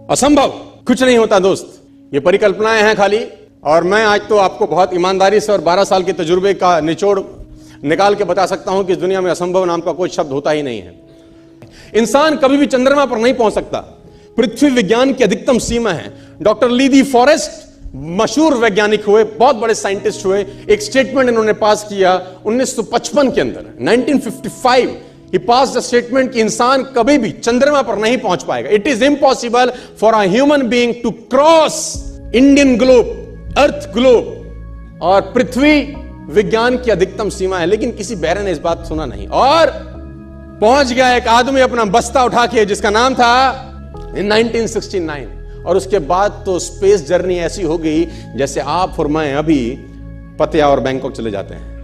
असंभव कुछ नहीं होता दोस्त, ये परिकल्पनाएं हैं खाली। और मैं आज तो आपको बहुत ईमानदारी से और 12 साल के तजुर्बे का निचोड़ निकाल के बता सकता हूं कि इस दुनिया में असंभव नाम का कोई शब्द होता ही नहीं है। इंसान कभी भी चंद्रमा पर नहीं पहुंच सकता, पृथ्वी विज्ञान की अधिकतम सीमा है। डॉक्टर ली दी फॉरेस्ट मशहूर वैज्ञानिक हुए, बहुत बड़े साइंटिस्ट हुए। एक स्टेटमेंट इन्होंने पास किया 1955 के अंदर, 1955 ही पास द स्टेटमेंट कि इंसान कभी भी चंद्रमा पर नहीं पहुंच पाएगा। It is impossible for a human being to cross Indian globe, earth globe. और पृथ्वी विज्ञान की अधिकतम सीमा है, लेकिन किसी बहरे ने इस बात सुना नहीं और पहुंच गया एक आदमी अपना बस्ता उठा के, जिसका नाम था इन 1969। और उसके बाद तो स्पेस जर्नी ऐसी हो गई जैसे आप और मैं अभी पतिया और बैंकॉक चले जाते हैं।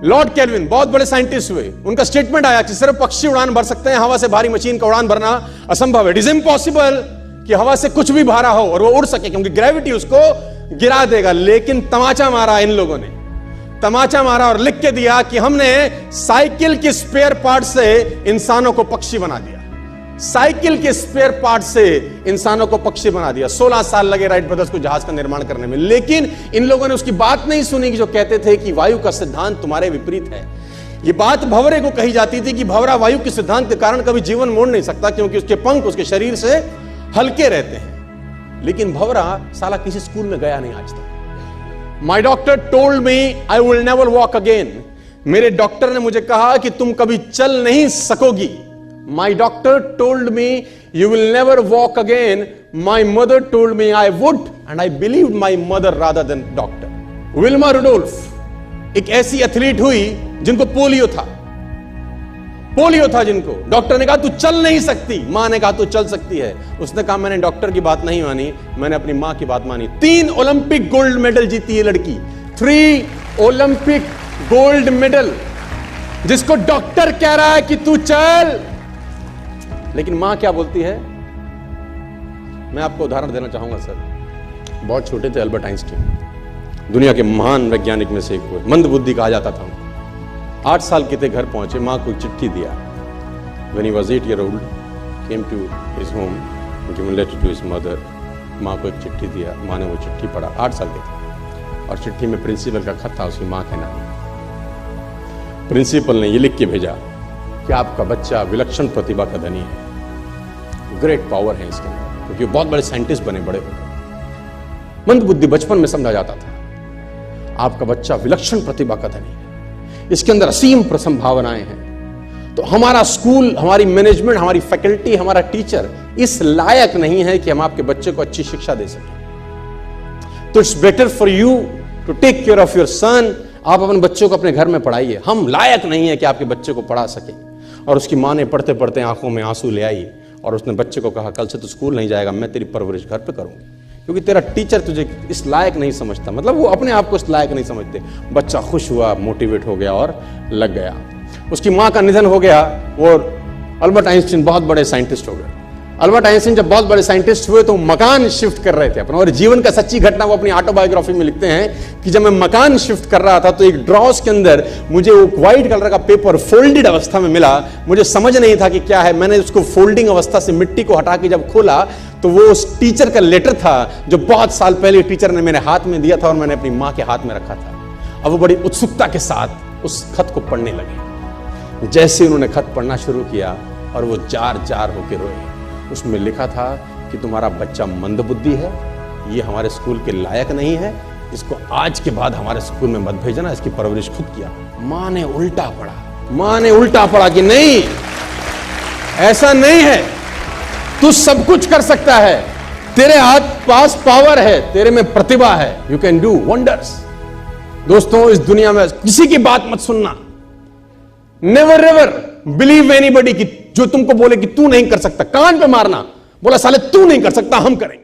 लॉर्ड केल्विन बहुत बड़े साइंटिस्ट हुए, उनका स्टेटमेंट आया कि सिर्फ पक्षी उड़ान भर सकते हैं, हवा से भारी मशीन का उड़ान भरना असंभव है। इट इज इम्पॉसिबल कि हवा से कुछ भी भारा हो और वो उड़ सके, क्योंकि ग्रेविटी उसको गिरा देगा। लेकिन तमाचा मारा इन लोगों ने, तमाचा मारा और लिख के दिया कि हमने साइकिल के स्पेयर पार्ट से इंसानों को पक्षी बना दिया। साइकिल के स्पेयर पार्ट से इंसानों को पक्षी बना दिया। 16 साल लगे राइट ब्रदर्स को जहाज का निर्माण करने में, लेकिन इन लोगों ने उसकी बात नहीं सुनी कि जो कहते थे कि वायु का सिद्धांत तुम्हारे विपरीत है। यह बात भंवरे को कही जाती थी कि भंवरा वायु के सिद्धांत के कारण कभी जीवन मोड़ नहीं सकता, क्योंकि उसके पंख उसके शरीर से हल्के रहते हैं। लेकिन भंवरा साला किसी स्कूल में गया नहीं आज तक। माई doctor told me I will never walk again. मेरे डॉक्टर ने मुझे कहा कि तुम कभी चल नहीं सकोगी। My doctor told me you will never walk again. My mother told me I would, and I believed my mother rather than doctor. Wilma Rudolph एक ऐसी एथलीट हुई जिनको पोलियो था जिनको डॉक्टर ने कहा तू चल नहीं सकती, मां ने कहा तू चल सकती है। उसने कहा मैंने डॉक्टर की बात नहीं मानी, मैंने अपनी मां की बात मानी। 3 ओलंपिक गोल्ड मेडल जीती है लड़की, 3 ओलंपिक गोल्ड मेडल, जिसको डॉक्टर कह रहा है कि तू चल। लेकिन मां क्या बोलती है? मैं आपको उदाहरण देना चाहूंगा सर। बहुत छोटे थे अल्बर्ट आइंस्टीन, दुनिया के महान वैज्ञानिक में से एक हुए, मंद बुद्धि कहा जाता था। 8 साल के थे, घर पहुंचे, मां को एक चिट्ठी दिया। When he was 8 years old, came to his home, given letter to his mother. मां को एक चिट्ठी दिया, मां ने वो चिट्ठी पढ़ा। 8 साल के थे और चिट्ठी में प्रिंसिपल का खत था, उसकी मां के नाम। प्रिंसिपल ने ये लिख के भेजा कि आपका बच्चा विलक्षण प्रतिभा का धनी है, ग्रेट पावर है इसके अंदर, क्योंकि बहुत बड़े साइंटिस्ट बने, बड़े हो गए। मंद बुद्धि बचपन में समझा जाता था। आपका बच्चा विलक्षण प्रतिभा का धनी है, इसके अंदर असीम संभावनाएं हैं। तो हमारा स्कूल, हमारी मैनेजमेंट, हमारी फैकल्टी, हमारा टीचर इस लायक नहीं है कि हम आपके बच्चे को अच्छी शिक्षा दे सकें। तो it's better for you to take care of your son. आप अपने बच्चों को अपने घर में पढ़ाइए, हम लायक नहीं है कि आपके बच्चे को पढ़ा सके। और उसकी मां ने पढ़ते पढ़ते आंखों में आंसू ले आई और उसने बच्चे को कहा कल से तू स्कूल नहीं जाएगा, मैं तेरी परवरिश घर पे करूंगी, क्योंकि तेरा टीचर तुझे इस लायक नहीं समझता। मतलब वो अपने आप को इस लायक नहीं समझते। बच्चा खुश हुआ, मोटिवेट हो गया और लग गया। उसकी मां का निधन हो गया, वो अल्बर्ट आइंस्टीन बहुत बड़े साइंटिस्ट हो गए। अल्बर्ट आइंस्टीन जब बहुत बड़े साइंटिस्ट हुए तो मकान शिफ्ट कर रहे थे अपना, और जीवन का सच्ची घटना वो अपनी ऑटोबायोग्राफी में लिखते हैं कि जब मैं मकान शिफ्ट कर रहा था तो एक ड्रॉस के अंदर मुझे वो व्हाइट कलर का पेपर फोल्डेड अवस्था में मिला। मुझे समझ नहीं था कि क्या है। मैंने उसको फोल्डिंग अवस्था से मिट्टी को हटा के जब खोला तो वो उस टीचर का लेटर था जो बहुत साल पहले टीचर ने मेरे हाथ में दिया था और मैंने अपनी मां के हाथ में रखा था। अब वो बड़ी उत्सुकता के साथ उस खत को पढ़ने लगे। जैसे उन्होंने खत पढ़ना शुरू किया और वो जार जार होकर रोए। उसमें लिखा था कि तुम्हारा बच्चा मंदबुद्धि है, ये हमारे स्कूल के लायक नहीं है, इसको आज के बाद हमारे स्कूल में मत भेजना, इसकी परवरिश खुद किया। मां ने उल्टा पढ़ा कि नहीं, ऐसा नहीं है, तू सब कुछ कर सकता है, तेरे हाथ पास पावर है, तेरे में प्रतिभा है, यू कैन डू वंडर्स। दोस्तों, इस दुनिया में किसी की बात मत सुनना। नेवर एवर बिलीव एनीबॉडी कि जो तुमको बोले कि तू नहीं कर सकता, कान पे मारना, बोला साले तू नहीं कर सकता, हम करेंगे।